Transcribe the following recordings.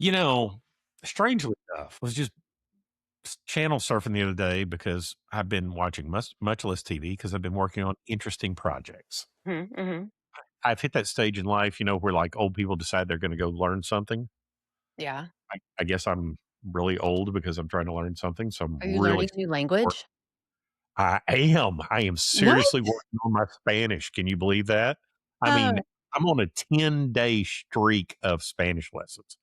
You know, strangely enough, was just channel surfing the other day because I've been watching much less TV because I've been working on interesting projects. Mhm, mhm. I've hit that stage in life, where like old people decide they're going to go learn something. Yeah. I guess I'm really old because I'm trying to learn something. So I'm Are you really, learning a new language? I am What? seriously working on my Spanish. Can you believe that? I Oh, mean, I'm on a 10-day streak of Spanish lessons.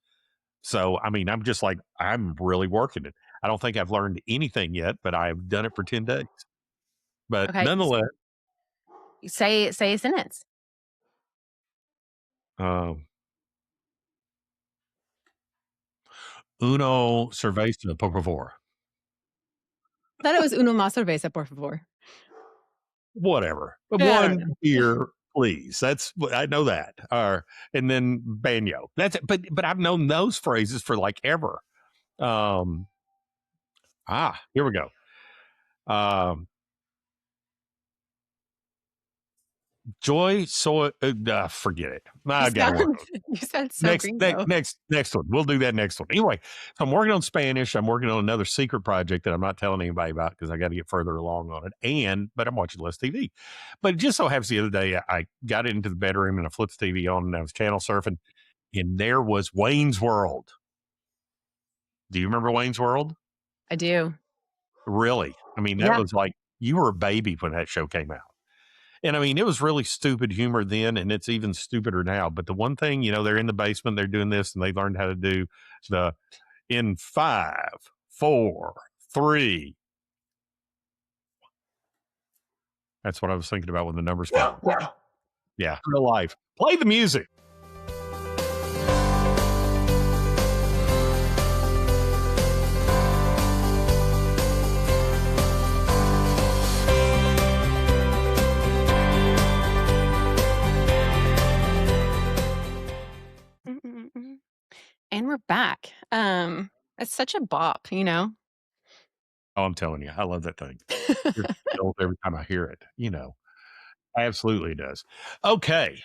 So, I mean, I'm just like, I'm really working it. I don't think I've learned anything yet, but I've done it for 10 days. But okay. nonetheless, Say a sentence. um, uno cerveza, por favor. Thought it was "Uno más cerveza, por favor." Whatever. But Yeah, I don't one know. beer, please. I know that. And then baño. That's it. But I've known those phrases for like ever. Um, Here we go. Um, joy, soy, forget it. You I got to work sound on it. you sound so Next, next, gringo. next, next one. We'll do that next one. Anyway, so I'm working on Spanish. I'm working on another secret project that I'm not telling anybody about because I got to get further along on it. But I'm watching less TV. But it just so happens the other day I got into the bedroom and I flipped the TV on and I was channel surfing, and there was Wayne's World. Do you remember Wayne's World? I do. Really? I mean, that Yeah. was like you were a baby when that show came out. And I mean, it was really stupid humor then, and it's even stupider now. But the one thing, they're in the basement, they're doing this, and they learned how to do the in 5, 4, 3. That's what I was thinking about when the numbers came on. Yeah. Yeah, real life. Play the music. Mm, mm, mm. And we're back. It's such a bop, you know? Oh, I'm telling you, I love that thing. Just chills every time I hear it. Absolutely does. Okay.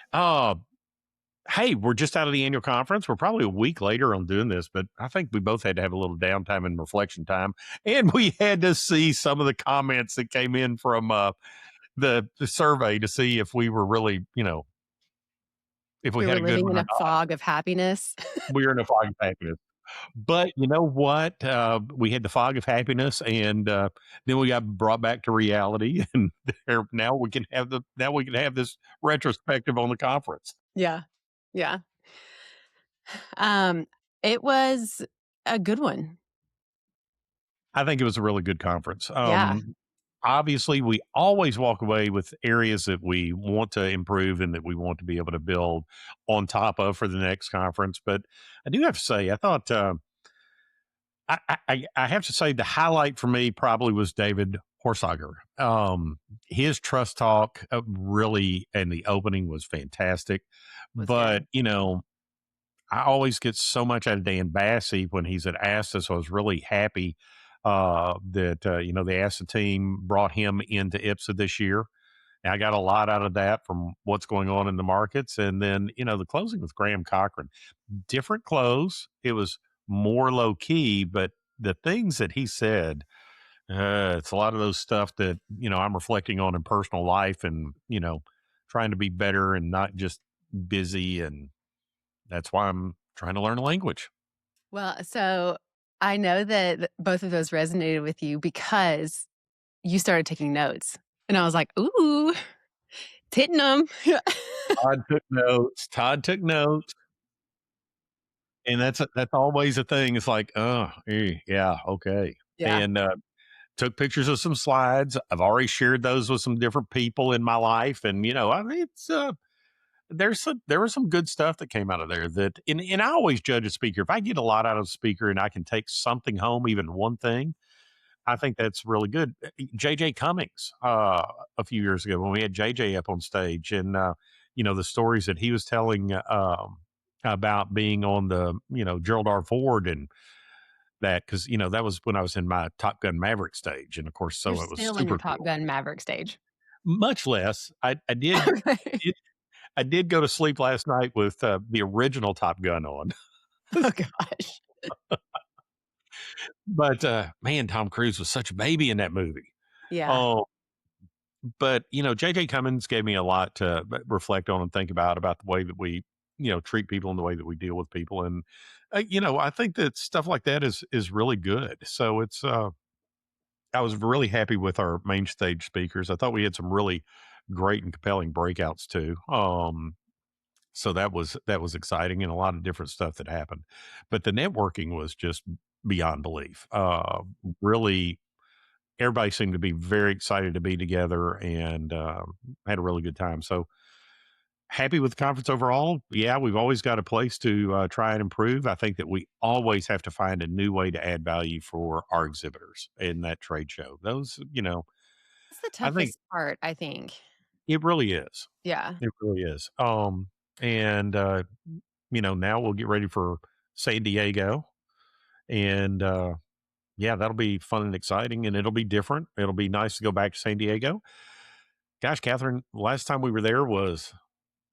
Hey, we're just out of the annual conference. We're probably a week later on doing this, but I think we both had to have a little downtime and reflection time. And we had to see some of the comments that came in from the survey to see if we were really, if we We had were a good living one in or a not. fog of happiness. We were in a fog of happiness. But you know what? We had the fog of happiness, and then we got brought back to reality. And now we can have this retrospective on the conference. Yeah. Yeah. Um, it was a good one. I think it was a really good conference. Yeah. Obviously, we always walk away with areas that we want to improve and that we want to be able to build on top of for the next conference. But I do have to say, I thought I have to say the highlight for me probably was David Horsager. His trust talk really and the opening was fantastic. Was But good. I always get so much out of Dan Bassey when he's at ASTA, so I was really happy that they ASTA team brought him into IPSA this year. And I got a lot out of that from what's going on in the markets, and then the closing with Graham Cochran, different close. It was more low key, but the things that he said, it's a lot of those stuff that I'm reflecting on in personal life, and trying to be better and not just busy, and that's why I'm trying to learn a language. Well, so I know that both of those resonated with you because you started taking notes. And I was like, "Ooh, it's hitting 'em." Todd took notes. Todd took notes, and that's always a thing. It's like, oh, yeah, okay, Yeah. and took pictures of some slides. I've already shared those with some different people in my life, and I mean, there was some good stuff that came out of there. And I always judge a speaker. If I get a lot out of a speaker and I can take something home, even one thing, I think that's really good. JJ Cummings, a few years ago when we had JJ up on stage, and the stories that he was telling about being on the Gerald R. Ford, and that because that was when I was in my Top Gun Maverick stage, and of course, You're so it was still in your super Top cool. Gun Maverick stage. Much less, Okay. did I did go to sleep last night with the original Top Gun on. Oh gosh. But, man, Tom Cruise was such a baby in that movie. Yeah. Oh, but, JJ Cummins gave me a lot to reflect on and think about the way that we, treat people and the way that we deal with people. And, I think that stuff like that is really good. So I was really happy with our main stage speakers. I thought we had some really great and compelling breakouts too. So that was exciting and a lot of different stuff that happened. But the networking was just beyond belief. Really, everybody seemed to be very excited to be together and had a really good time. So happy with the conference overall. Yeah, we've always got a place to try and improve. I think that we always have to find a new way to add value for our exhibitors in that trade show. Those, It's the I think toughest part, I think. it really is. Yeah. It really is. And now we'll get ready for San Diego, and yeah, that'll be fun and exciting, and it'll be different. It'll be nice to go back to San Diego. Gosh, Catherine, last time we were there was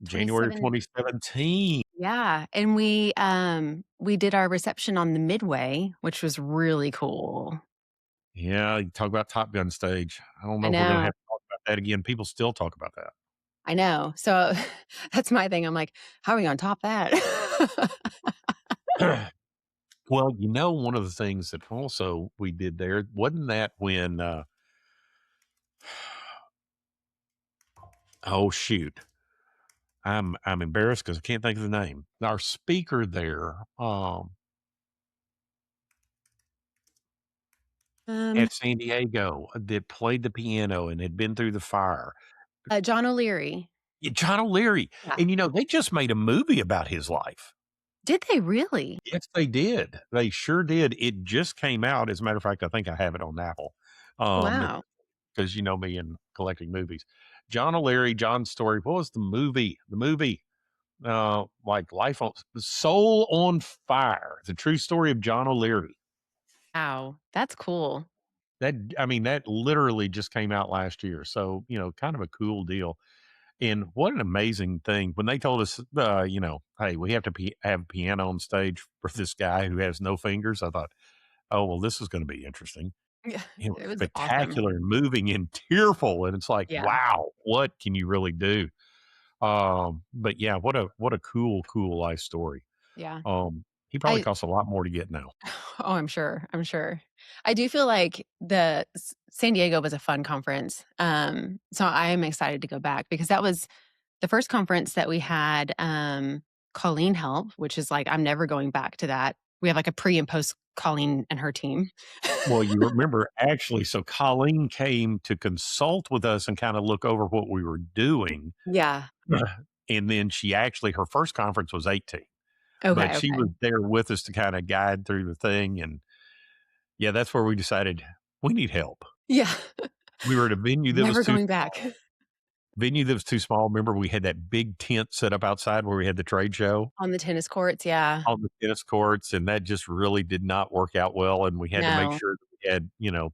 January of 27. 2017. Yeah, and we did our reception on the Midway, which was really cool. Yeah, you talk about Top Gun stage. I don't I know if we're gonna know. have to talk about that again. People still talk about I know. So that's my thing. I'm like, how are we gonna top that? that. Well, one of the things that also we did there, wasn't that when, oh shoot, I'm embarrassed because I can't think of the name. Our speaker there, Um, at San Diego that played the piano and had been through the fire. John O'Leary. Yeah, John O'Leary, Yeah. and, they just made a movie about his life. Did they really? Yes, they did. They sure did. It just came out. As a matter of fact, I think I have it on Apple, Oh, um, wow. because you know me and collecting movies. John O'Leary, John's story. What was the movie? The movie, like Life on Soul on Fire. The true story of John O'Leary. Wow, that's cool. That literally just came out last year. So, kind of a cool deal. And what an amazing thing when they told us, hey, we have to have a piano on stage for this guy who has no fingers. I thought, oh, well, this is going to be interesting. Yeah, It was it was awesome. spectacular and moving and tearful. And it's like, Yeah, wow, what can you really do? But yeah, what a cool life story. yeah. He probably I costs a lot more to get now. Oh, I'm sure, I'm sure. I do feel like the San Diego was a fun conference, so I am excited to go back because that was the first conference that we had, Colleen help, which is like, I'm never going back to that. We have like a pre and post Colleen and her team. Well, you remember actually, so Colleen came to consult with us and kind of look over what we were doing. Yeah. And then her first conference was 18, but Okay, she was okay. there with us to kind of guide through the thing. And yeah, that's where we decided we need help. Yeah. We were at a Never going back. venue that was too small. Remember, we had that big tent set up outside where we had the trade show On the tennis courts, yeah. on the tennis courts, and that just really did not work out well. And we had to make No. sure that we had,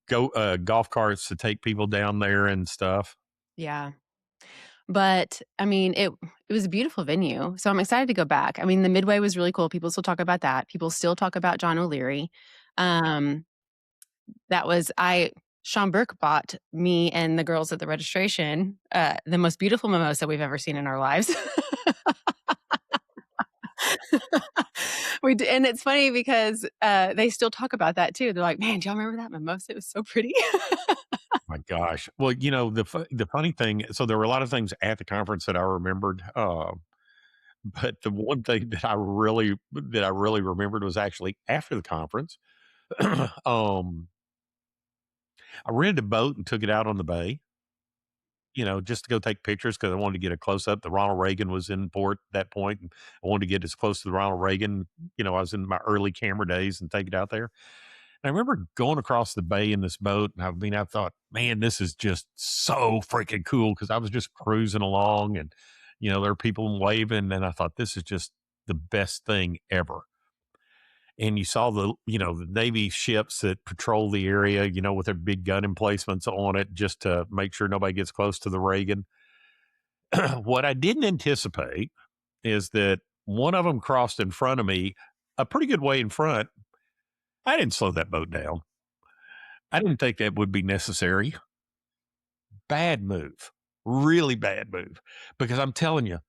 go golf carts to take people down there and stuff. Yeah. But, I mean, it was a beautiful venue, so I'm excited to go back. I mean, the Midway was really cool, people still talk about that. People still talk about John O'Leary. Um, that was I Sean Burke bought me and the girls at the registration, the most beautiful mimosa we've ever seen in our lives. And it's funny because, they still talk about that too. They're like, "Man, do y'all remember that mimosa? It was so pretty." My gosh. Well, the funny thing, so there were a lot of things at the conference that I remembered, but the one thing that I really remembered was actually after the conference. um, I rented a boat and took it out on the bay, just to go take pictures because I wanted to get a close up. The Ronald Reagan was in port at that point, and I wanted to get as close to the Ronald Reagan. I was in my early camera days and take it out there. And I remember going across the bay in this boat, and I thought, man, this is just so freaking cool because I was just cruising along, and there are people waving, and I thought this is just the best thing ever. And you saw the Navy ships that patrol the area, with their big gun emplacements on it just to make sure nobody gets close to the Reagan. What I didn't anticipate is that One of them crossed in front of me, a pretty good way in front. I didn't slow that boat down. I didn't think that would be necessary. Bad move, really bad move, because I'm telling you,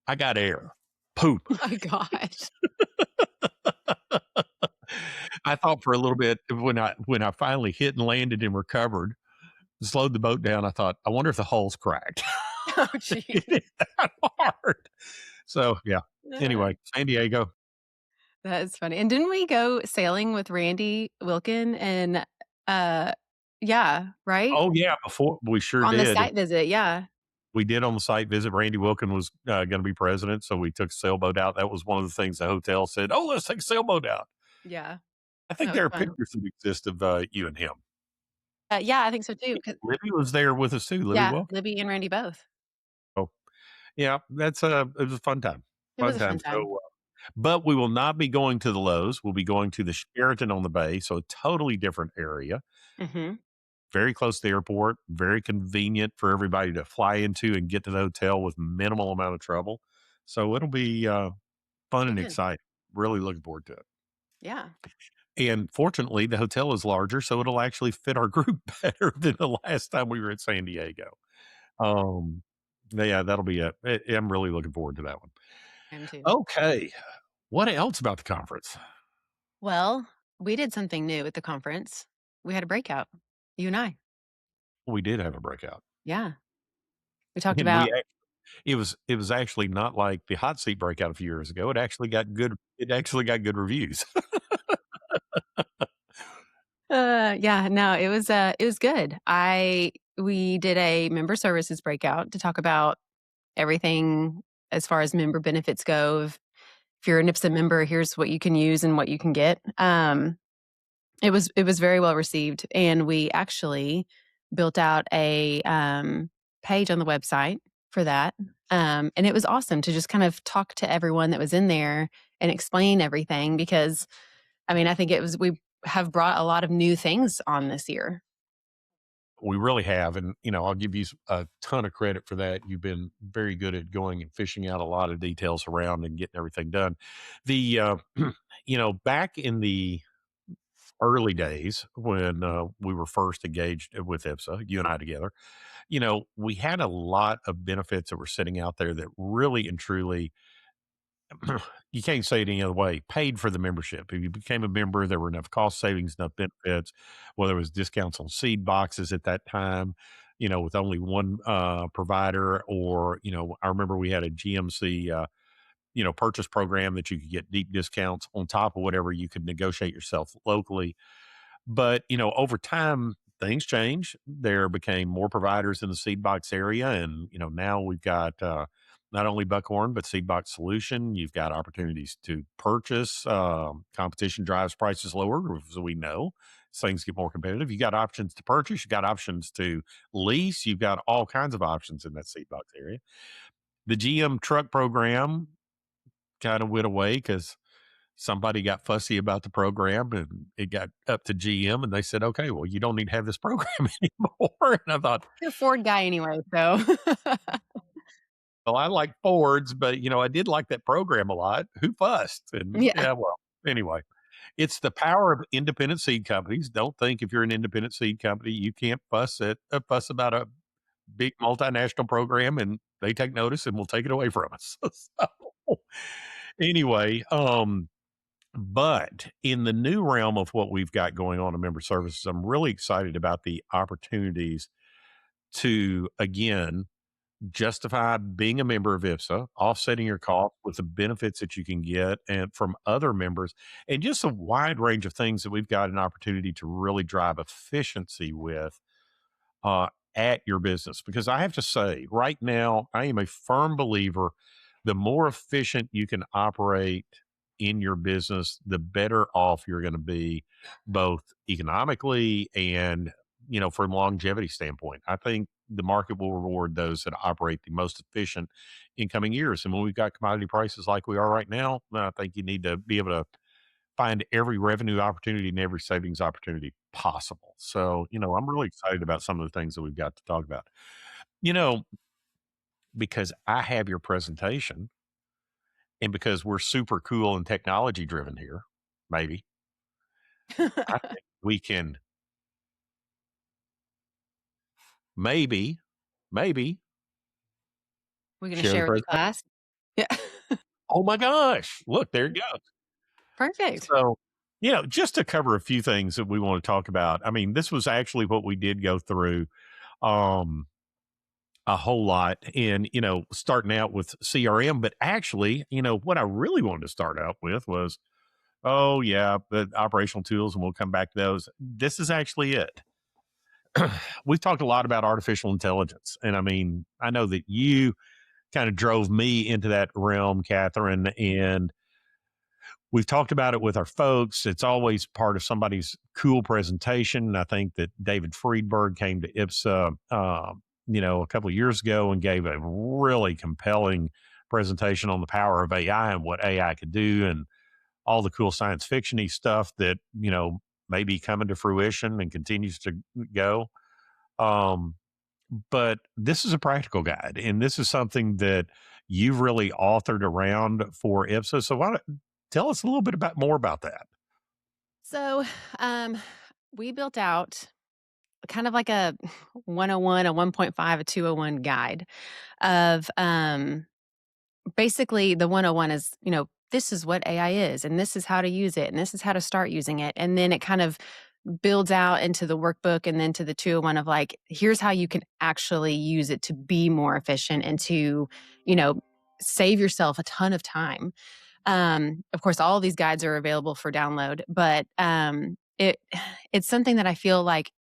I got air. Poop. My gosh. I thought for a little bit when I finally hit and landed and recovered, slowed the boat down, I thought, "I wonder if the hull's cracked." Oh, gee. It is that hard. So, yeah. Uh, Anyway, San Diego. that is funny. And didn't we go sailing with Randy Wilkin and, uh yeah, right? Oh, yeah, before we sure On the did. site visit, yeah. We did on the site visit. Randy Wilkin was, gonna be president, so we took a sailboat out. That was one of the things the hotel said, "Oh, let's take a sailboat out." Yeah, I think that was there are fun. pictures that exist of, you and him. Yeah, I think so too, 'cause Libby was there with us too, Libby yeah, Wilkin. Libby and Randy both. Oh, yeah, it was a fun time. It was Fun a time. fun time. So, but we will not be going to the Lowe's. We'll be going to the Sheraton on the Bay, so a totally different area. Mhm. Very close to the airport, very convenient for everybody to fly into and get to the hotel with minimal amount of trouble. So it'll be, fun Be and good. exciting. Really looking forward to it. Yeah. And fortunately, the hotel is larger, so it'll actually fit our group better than the last time we were at San Diego. Um, yeah, that'll be I'm really looking forward to that one. I am too. Okay. What else about the conference? Well, we did something new at the conference. We had a breakout, you and I. We did have a breakout. Yeah. We talked And about it was actually not like the hot seat breakout a few years ago. It actually got good reviews. yeah, no, it was good. We did a member services breakout to talk about everything as far as member benefits go. If you're a NIPSA member, here's what you can use and what you can get. It was very well received, and we actually built out a, page on the website for that, and it was awesome to just kind of talk to everyone that was in there and explain everything because, I mean, I think it was we have brought a lot of new things on this year. We really have, and, I'll give you a ton of credit for that. You've been very good at going and fishing out a lot of details around and getting everything done. The, back in the early days when, we were first engaged with IPSA, you and I together, we had a lot of benefits that were sitting out there that really and truly you can't say it any other way, paid for the membership. If you became a member, there were enough cost savings, enough benefits, whether it was discounts on seed boxes at that time, with only one provider, or, I remember we had a GMC, purchase program that you could get deep discounts on top of whatever you could negotiate yourself locally. But, over time, things change. There became more providers in the seed box area. And, now we've got not only Buckhorn, but Seed Box Solution. You've got opportunities to purchase. Competition drives prices lower, as we know. As things get more competitive. You got options to purchase. You got options to lease. You've got all kinds of options in that seed box area. The GM truck program kind of went away because somebody got fussy about the program and it got up to GM and they said, okay, well, you don't need to have this program anymore. And I thought, You're a Ford guy anyway, so well, I like Fords, but I did like that program a lot. Who fussed? And yeah, yeah, well, anyway, it's the power of independent seed companies. Don't think if you're an independent seed company, you can't fuss about a big multinational program and they take notice and will take it away from us. So, anyway, but in the new realm of what we've got going on in member services, I'm really excited about the opportunities to, again, justify being a member of IPSA, offsetting your cost with the benefits that you can get and from other members, and just a wide range of things that we've got an opportunity to really drive efficiency with uh, at your business. Because I have to say, right now, I am a firm believer the more efficient you can operate in your business, the better off you're going to be, both economically and from a longevity standpoint. I think the market will reward those that operate the most efficient in coming years. And when we've got commodity prices like we are right now, I think you need to be able to find every revenue opportunity and every savings opportunity possible. So, I'm really excited about some of the things that we've got to talk about. You know, because I have your presentation and because we're super cool and technology driven here, maybe, I think we can maybe, maybe We're gonna share the share with the presentation. class. Yeah. Oh my gosh, look, there you go. Perfect. So, just to cover a few things that we want to talk about. I mean, this was actually what we did go through um, a whole lot in, starting out with CRM. But actually, what I really wanted to start out with was, oh, yeah, the operational tools, and we'll come back to those. This is actually it. We've talked a lot about artificial intelligence. And I mean, I know that you kind of drove me into that realm, Catherine, and we've talked about it with our folks. It's always part of somebody's cool presentation. I think that David Friedberg came to IPSA, a couple of years ago and gave a really compelling presentation on the power of AI and what AI could do and all the cool science fictiony stuff that, may be coming to fruition and continues to go. Um, but this is a practical guide, and this is something that you've really authored around for IPSA. So why don't tell us a little bit about more about that? So, um, we built out kind of like a 101, a 1.5, a 201 guide of, basically the 101 is, this is what AI is, and this is how to use it, and this is how to start using it. And then it kind of builds out into the workbook and then to the 201 of like, here's how you can actually use it to be more efficient and to, you know, save yourself a ton of time. Of course, all of these guides are available for download, but it's something that I feel like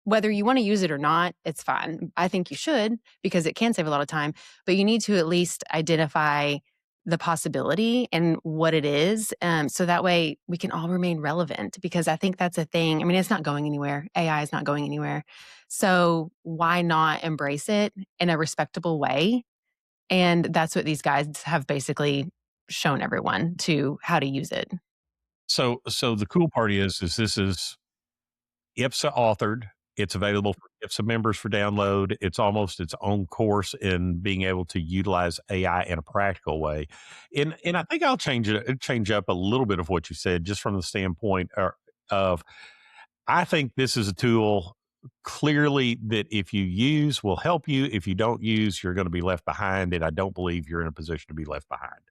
whether you want to use it or not, it's fine. I think you should because it can save a lot of time, but you need to at least identify the possibility and what it is. So that way we can all remain relevant because I think that's a thing. I mean, it's not going anywhere. AI is not going anywhere. So why not embrace it in a respectable way? And that's what these guides have basically shown everyone to how to use it. So the cool part is this is IPSA authored. It's available for IPSA members for download. It's almost its own course in being able to utilize AI in a practical way. And I think I'll change up a little bit of what you said, just from the standpoint of I think this is a tool clearly that if you use will help you. If you don't use, you're going to be left behind. And I don't believe you're in a position to be left behind.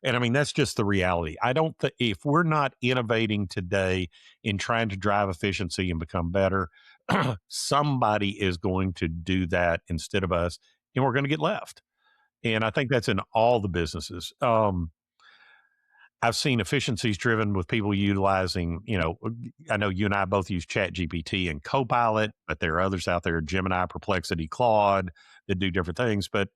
And I mean, that's just the reality. I don't think if we're not innovating today in trying to drive efficiency and become better, somebody is going to do that instead of us, and we're going to get left. And I think that's in all the businesses. I've seen efficiencies driven with people utilizing, I know you and I both use Chat GPT and Copilot, but there are others out there, Gemini, Perplexity, Claude, that do different things. But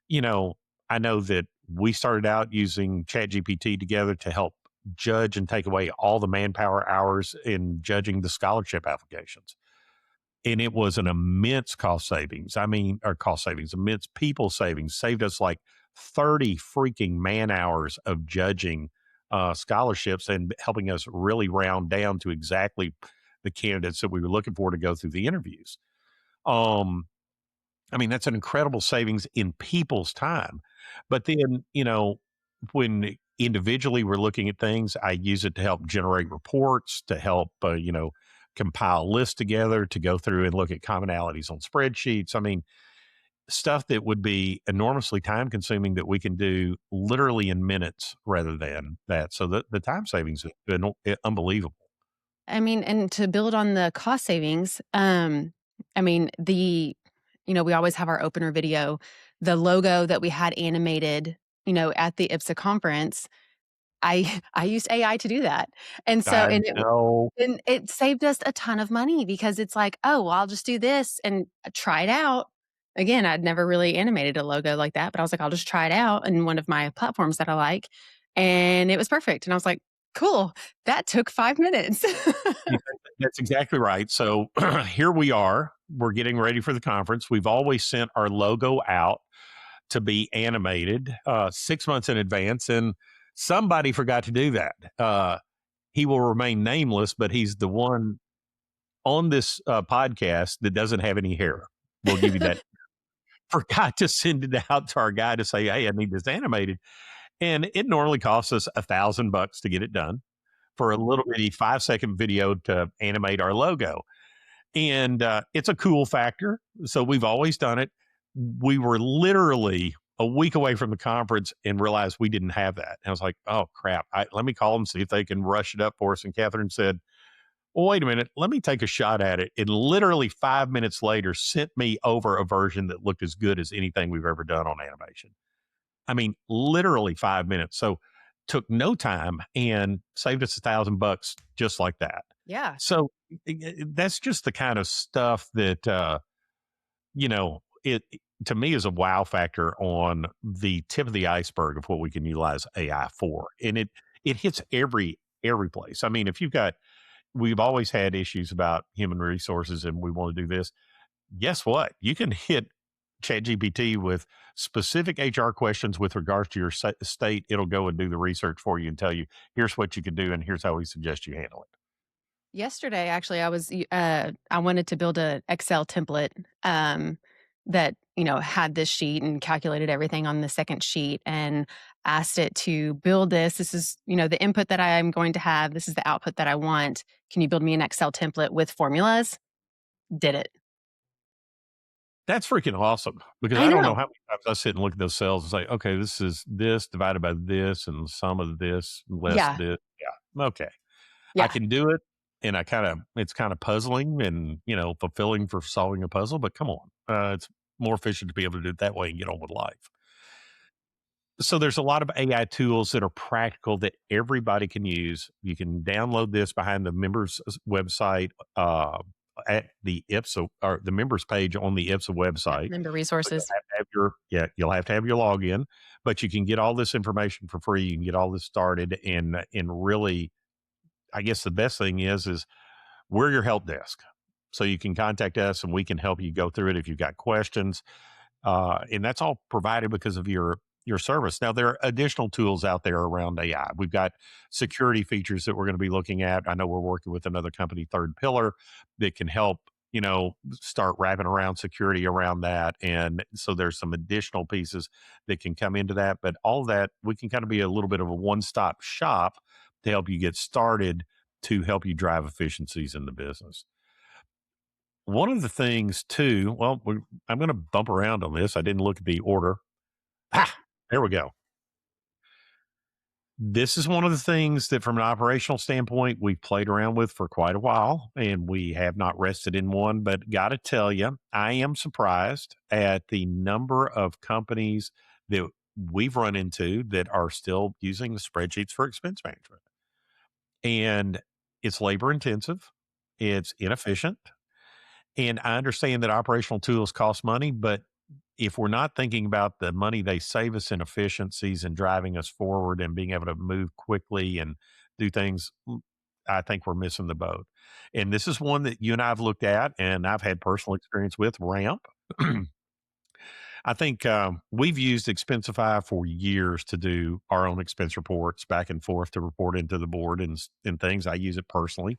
you know, I know that we started out using ChatGPT together to help judge and take away all the manpower hours in judging the scholarship applications. And it was an immense cost savings. I mean, or cost savings, immense people savings, saved us like 30 freaking man hours of judging scholarships and helping us really round down to exactly the candidates that we were looking for to go through the interviews. Um, I mean, that's an incredible savings in people's time. But then, when individually we're looking at things, I use it to help generate reports, to help, compile lists together, to go through and look at commonalities on spreadsheets. I mean, stuff that would be enormously time consuming that we can do literally in minutes rather than that. So the time savings has been unbelievable. I mean, and to build on the cost savings, I mean, we always have our opener video, the logo that we had animated, at the IPSA conference. I used AI to do that. And so I and know. it saved us a ton of money because it's like, "Oh, well, I'll just do this and try it out." Again, I'd never really animated a logo like that, but I was like, "I'll just try it out in one of my platforms that I like." And it was perfect. And I was like, "Cool. That took 5 minutes." Yeah, that's exactly right. So here we are. We're getting ready for the conference. We've always sent our logo out to be animated 6 months in advance, and somebody forgot to do that. He will remain nameless, but he's the one on this podcast that doesn't have any hair. We'll give you that. Forgot to send it out to our guy to say, "Hey, I need this animated." And it normally costs us $1,000 to get it done for a little bitty 5-second video to animate our logo. And it's a cool factor. So we've always done it. We were literally a week away from the conference and realized we didn't have that. And I was like, oh, crap. Let me call them, see if they can rush it up for us. And Catherine said, well, wait a minute. Let me take a shot at it. And literally 5 minutes later, sent me over a version that looked as good as anything we've ever done on animation. I mean, literally 5 minutes. So took no time and saved us $1,000 just like that. Yeah. So that's just the kind of stuff that it to me is a wow factor on the tip of the iceberg of what we can utilize AI for, and it hits every place. I mean, if you've got we've always had issues about human resources, and we want to do this. Guess what? You can hit ChatGPT with specific HR questions with regards to your state. It'll go and do the research for you and tell you, here's what you can do, and here's how we suggest you handle it. Yesterday, actually, I wanted to build a Excel template, that, had this sheet and calculated everything on the second sheet and asked it to build this. This is, the input that I am going to have. This is the output that I want. Can you build me an Excel template with formulas? Did it. That's freaking awesome because I I don't know know. how many times I sit and look at those cells and say, okay, this is this divided by this and sum of this less Yeah. this. Yeah. Okay. I Yeah. can do it. And it's kind of puzzling and, fulfilling for solving a puzzle, but come on. It's more efficient to be able to do it that way and get on with life. So there's a lot of AI tools that are practical that everybody can use. You can download this behind the members website at the IPSA or the members page on the IPSA Yeah. website. Member So you'll resources. have to have you'll have to have your login, but you can get all this information for free. You can get all this started and really, I guess the best thing is we're your help desk. So you can contact us and we can help you go through it if you've got questions, and that's all provided because of your service. Now there are additional tools out there around AI. We've got security features that we're going to be looking at. I know we're working with another company, Third Pillar, that can help start wrapping around security around that. And so there's some additional pieces that can come into that. But all that we can kind of be a little bit of a one-stop shop to help you get started to help you drive efficiencies in the business. One of the things too, well, I'm going to bump around on this. I didn't look at the order. Ah, there we go. This is one of the things that, from an operational standpoint, we've played around with for quite a while, and we have not rested in one. But got to tell you, I am surprised at the number of companies that we've run into that are still using spreadsheets for expense management. And it's labor intensive, it's inefficient. And I understand that operational tools cost money, but if we're not thinking about the money they save us in efficiencies and driving us forward and being able to move quickly and do things, I think we're missing the boat. And this is one that you and I have looked at, and I've had personal experience with Ramp. I think we've used Expensify for years to do our own expense reports back and forth to report into the board and things. I use it personally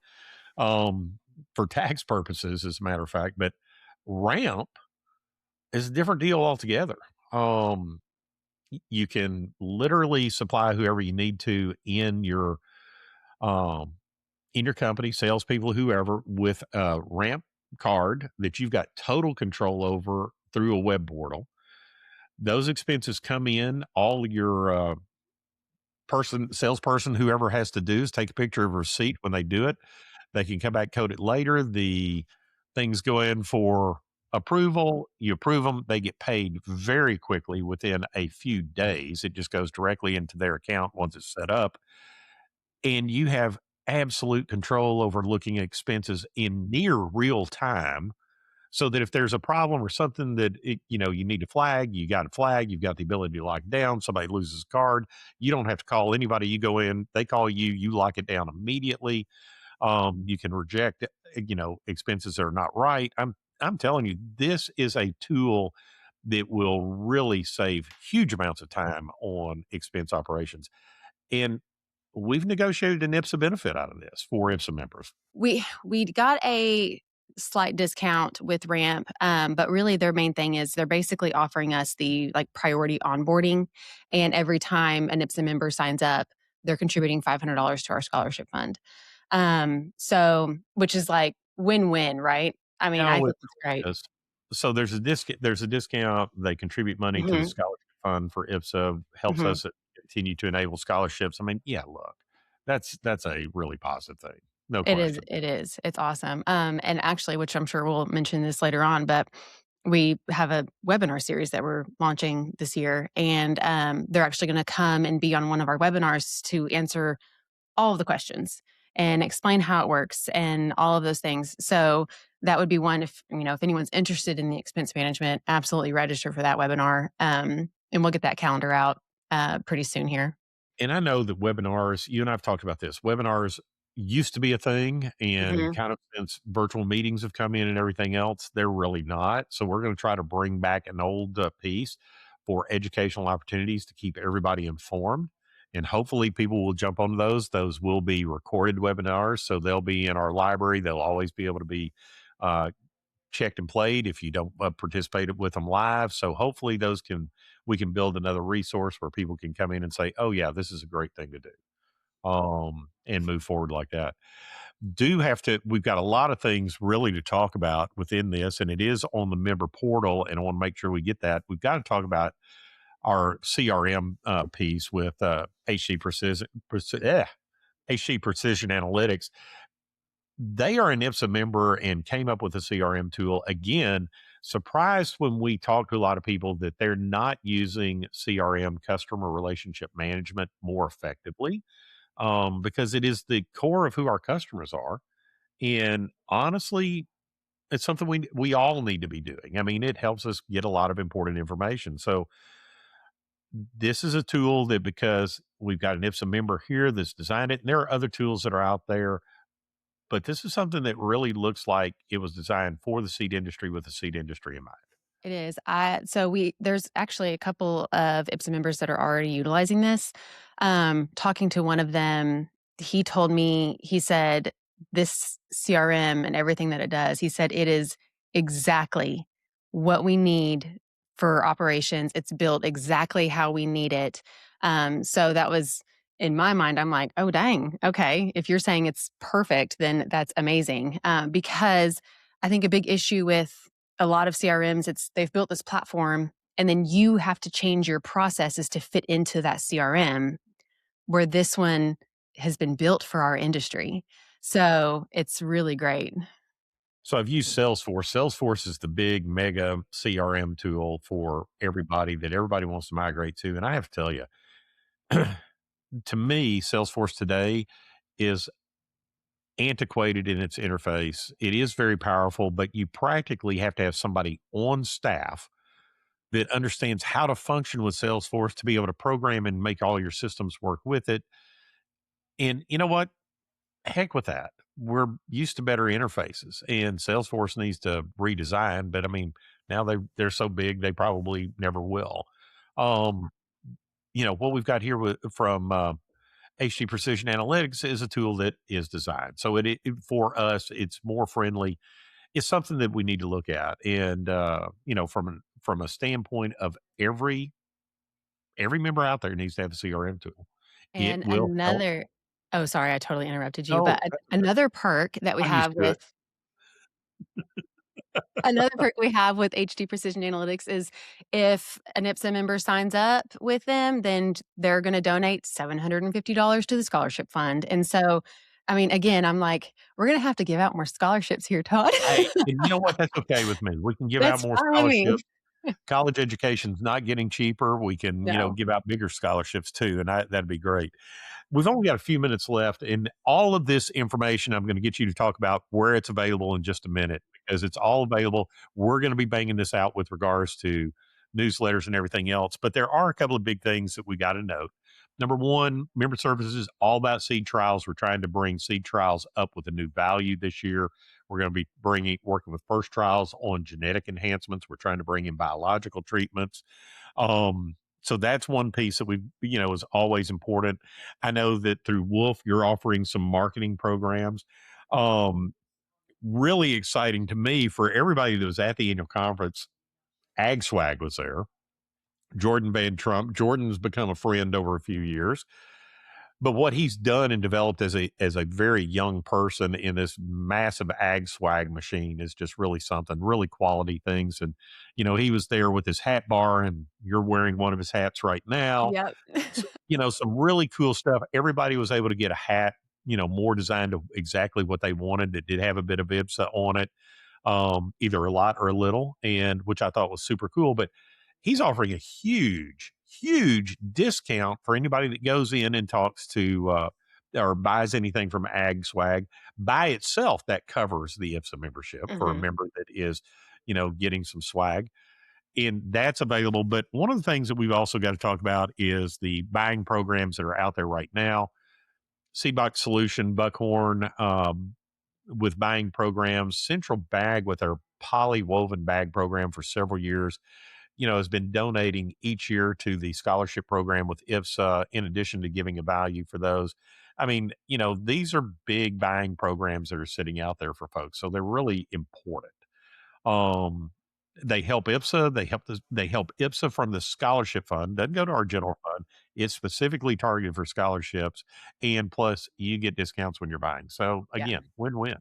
for tax purposes, as a matter of fact. But Ramp is a different deal altogether. Um, you can literally supply whoever you need to um, in your company, salespeople, whoever, with a Ramp card that you've got total control over through a web portal. Those expenses come in. All your salesperson, whoever has to do is take a picture of a receipt when they do it. They can come back, code it later. The things go in for approval. You approve them. They get paid very quickly within a few days. It just goes directly into their account once it's set up. And you have absolute control over looking at expenses in near real time so that if there's a problem or something that you need to flag, you got to flag. You've got the ability to lock it down. Somebody loses a card, you don't have to call anybody. You go in, they call you, you lock it down immediately. You can reject, expenses that are not right. I'm telling you, this is a tool that will really save huge amounts of time on expense operations. And we've negotiated an IPSA benefit out of this for IPSA members. We got a slight discount with Ramp, but really their main thing is they're basically offering us the, like, priority onboarding, and every time an IPSA member signs up, they're contributing $500 to our scholarship fund. So which is, like, win-win, right? I mean, I No, it think it's great. really is. So there's a discount. They contribute money to the Mhm, scholarship fund for IPSA, helps mhm. us continue to enable scholarships. I mean, yeah, look, that's a really positive thing. No It is, question. it is. It's awesome. And actually, which I'm sure we'll mention this later on, but we have a webinar series that we're launching this year, and they're actually going to come and be on one of our webinars to answer all of the questions and explain how it works and all of those things. So that would be one if if anyone's interested in the expense management, absolutely register for that webinar, and we'll get that calendar out pretty soon here. And I know that webinars, you and I've talked about this. Webinars used to be a thing, and Hmm. kind of since virtual meetings have come in and everything else, they're really not. So we're going to try to bring back an old piece for educational opportunities to keep everybody informed. And hopefully, people will jump onto those. Those will be recorded webinars. So they'll be in our library. They'll always be able to be uh, checked and played if you don't participate with them live. So hopefully those can we can build another resource where people can come in and say, "Oh yeah, this is a great thing to do," and move forward like that. Do have to. We've got a lot of things really to talk about within this, and it is on the member portal. And I want to make sure we get that. We've got to talk about our CRM piece with HC Precision Analytics. They are an IPSA member and came up with a CRM tool. Again, surprised when we talk to a lot of people that they're not using CRM, customer relationship management, more effectively, because it is the core of who our customers are. And honestly, it's something we all need to be doing. I mean, it helps us get a lot of important information. So this is a tool that, because we've got an IPSA member here that's designed it, and there are other tools that are out there, but this is something that really looks like it was designed for the seed industry with the seed industry in mind. It is. There's actually a couple of IPSA members that are already utilizing this. Talking to one of them, he told me, he said, this CRM and everything that it does, he said it is exactly what we need for operations. It's built exactly how we need it. So that was in my mind, I'm like, oh, dang. Okay. If you're saying it's perfect, then that's amazing. Because I think a big issue with a lot of CRMs, it's they've built this platform and then you have to change your processes to fit into that CRM, where this one has been built for our industry. So it's really great. So I've used Salesforce. Salesforce is the big mega CRM tool for everybody that everybody wants to migrate to. And I have to tell you, to me, Salesforce today is antiquated in its interface. It is very powerful, but you practically have to have somebody on staff that understands how to function with Salesforce to be able to program and make all your systems work with it. And you know what? Heck with that. We're used to better interfaces, and Salesforce needs to redesign. But I mean, now they're so big they probably never will. Um, what we've got here from HD Precision Analytics is a tool that is designed so for us it's more friendly. It's something that we need to look at, and from a standpoint of every member out there needs to have a CRM tool. It And will help. another Oh, sorry, I totally interrupted you, No, but another perk that we I'm used have to it. with another perk we have with HD Precision Analytics is if an IPSA member signs up with them, then they're gonna donate $750 to the scholarship fund, and so, I mean, again, I'm like, "We're gonna have to give out more scholarships here, Todd." Hey, and you know what? That's okay with me. We can give out That's more fine with me. scholarships. College education's not getting cheaper. We can, No. give out bigger scholarships too, and that'd be great. We've only got a few minutes left, and all of this information I'm going to get you to talk about where it's available in just a minute, because it's all available. We're going to be banging this out with regards to newsletters and everything else, but there are a couple of big things that we got to note. Number one, member services is all about seed trials. We're trying to bring seed trials up with a new value this year. We're going to be working with first trials on genetic enhancements. We're trying to bring in biological treatments. So that's one piece that is always important. I know that through Wolf, you're offering some marketing programs. Um, really exciting to me for everybody that was at the annual conference. Ag Swag was there. Jordan Van Trump. Jordan's become a friend over a few years. But what he's done and developed as a very young person in this massive ag swag machine is just really something, really quality things. And he was there with his hat bar, and you're wearing one of his hats right now. Yep. So, some really cool stuff. Everybody was able to get a hat, more designed to exactly what they wanted. That did have a bit of IBSA on it, either a lot or a little, and which I thought was super cool. But he's offering a huge, huge discount for anybody that goes in and talks to or buys anything from Ag Swag by itself. That covers the IFSA membership for a Mhm. member that is, getting some swag. And that's available. But one of the things that we've also got to talk about is the buying programs that are out there right now. Seabox Solution, Buckhorn, with buying programs, Central Bag with their poly woven bag program for several years, has been donating each year to the scholarship program with IFSA, in addition to giving a value for those. I mean, these are big buying programs that are sitting out there for folks. So they're really important. Um, they help IPSA. They help IPSA from the scholarship fund. Doesn't go to our general fund. It's specifically targeted for scholarships, and plus you get discounts when you're buying. So Yeah. again, win win.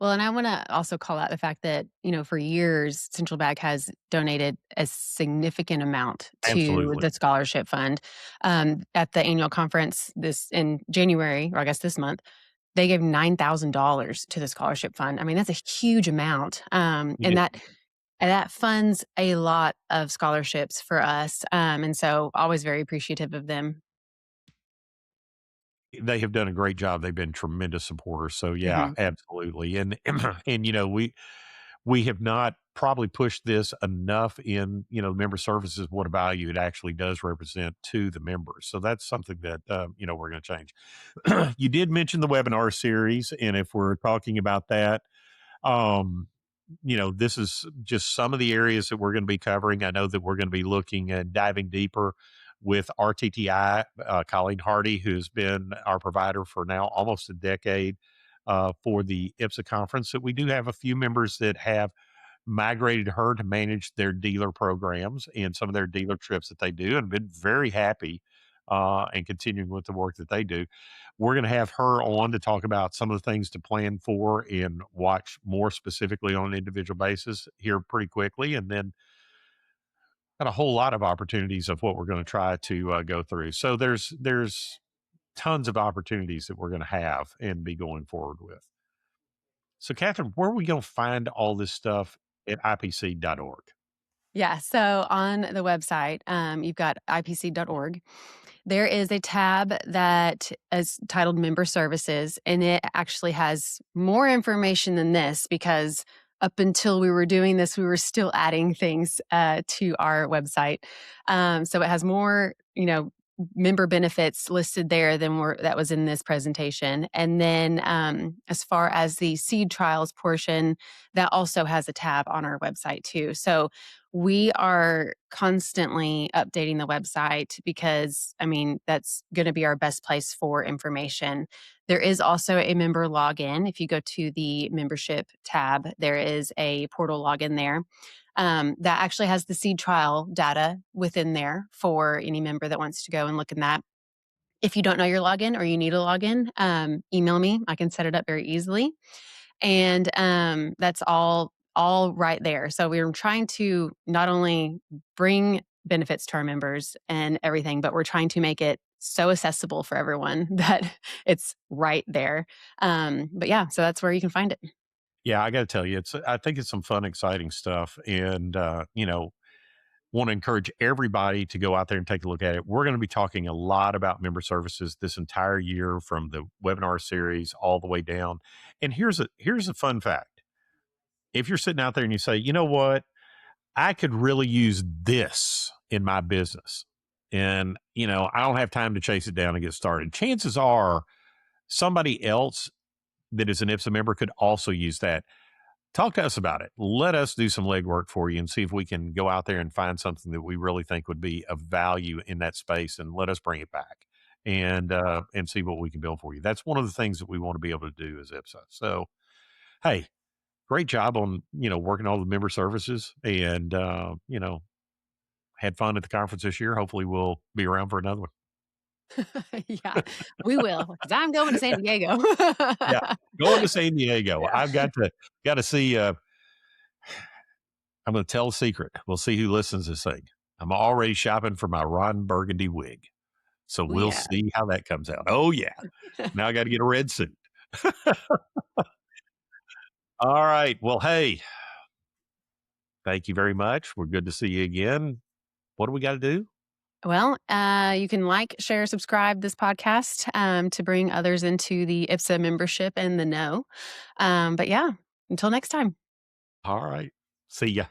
Well, and I wanna also call out the fact that, for years, Central Bag has donated a significant amount to Absolutely. the scholarship fund. At the annual conference this in January, or I guess this month, they gave $9,000 to the scholarship fund. I mean, that's a huge amount, It and that funds a lot of scholarships for us, and so always very appreciative of them. They have done a great job. They've been tremendous supporters. So yeah, Mhm. absolutely. And and we have not probably pushed this enough in member services, what a value it actually does represent to the members. So that's something that we're going to change. You did mention the webinar series, and if we're talking about that, um, this is just some of the areas that we're going to be covering. I know that we're going to be looking and diving deeper with RTTI, Colleen Hardy, who's been our provider for now almost a decade for the IPSA conference. That we do have a few members that have migrated her to manage their dealer programs and some of their dealer trips that they do, and been very happy and continuing with the work that they do. We're going to have her on to talk about some of the things to plan for and watch more specifically on an individual basis here pretty quickly. And then got a whole lot of opportunities of what we're going to try to go through. So there's tons of opportunities that we're going to have and be going forward with. So, Catherine, where are we going to find all this stuff at IPC.org? Yeah, so on the website, you've got ipc.org. There is a tab that is titled Member Services, and it actually has more information than this because up until we were doing this, we were still adding things to our website. So it has more, member benefits listed there than that was in this presentation. And then as far as the seed trials portion, that also has a tab on our website too. So we are constantly updating the website because, I mean, that's going to be our best place for information. There is also a member login. If you go to the membership tab, there is a portal login there that actually has the seed trial data within there for any member that wants to go and look in that. If you don't know your login or you need a login, email me. I can set it up very easily, and that's all right there. So we're trying to not only bring benefits to our members and everything, but we're trying to make it so accessible for everyone that it's right there. But yeah, so that's where you can find it. Yeah, I got to tell you, I think it's some fun, exciting stuff, and want to encourage everybody to go out there and take a look at it. We're going to be talking a lot about member services this entire year, from the webinar series all the way down. And here's a fun fact: if you're sitting out there and you say, you know what, I could really use this in my business, and I don't have time to chase it down and get started. Chances are somebody else that is an IPSA member could also use that. Talk to us about it. Let us do some legwork for you and see if we can go out there and find something that we really think would be of value in that space, and let us bring it back and see what we can build for you. That's one of the things that we want to be able to do as IPSA. So, hey, great job on, working all the member services and, had fun at the conference this year. Hopefully we'll be around for another one. Yeah, we will, because 'cause I'm going to San Diego. Yeah. Going to San Diego. Yeah. I've got to see, I'm going to tell a secret. We'll see who listens to this thing. I'm already shopping for my Ron Burgundy wig. So Oh, we'll yeah. see how that comes out. Oh yeah. Now I got to get a red suit. All right. Well, hey, thank you very much. We're good to see you again. What do we got to do? Well, you can like, share, subscribe this podcast, to bring others into the IPSA membership and the know. But yeah, until next time. All right. See ya.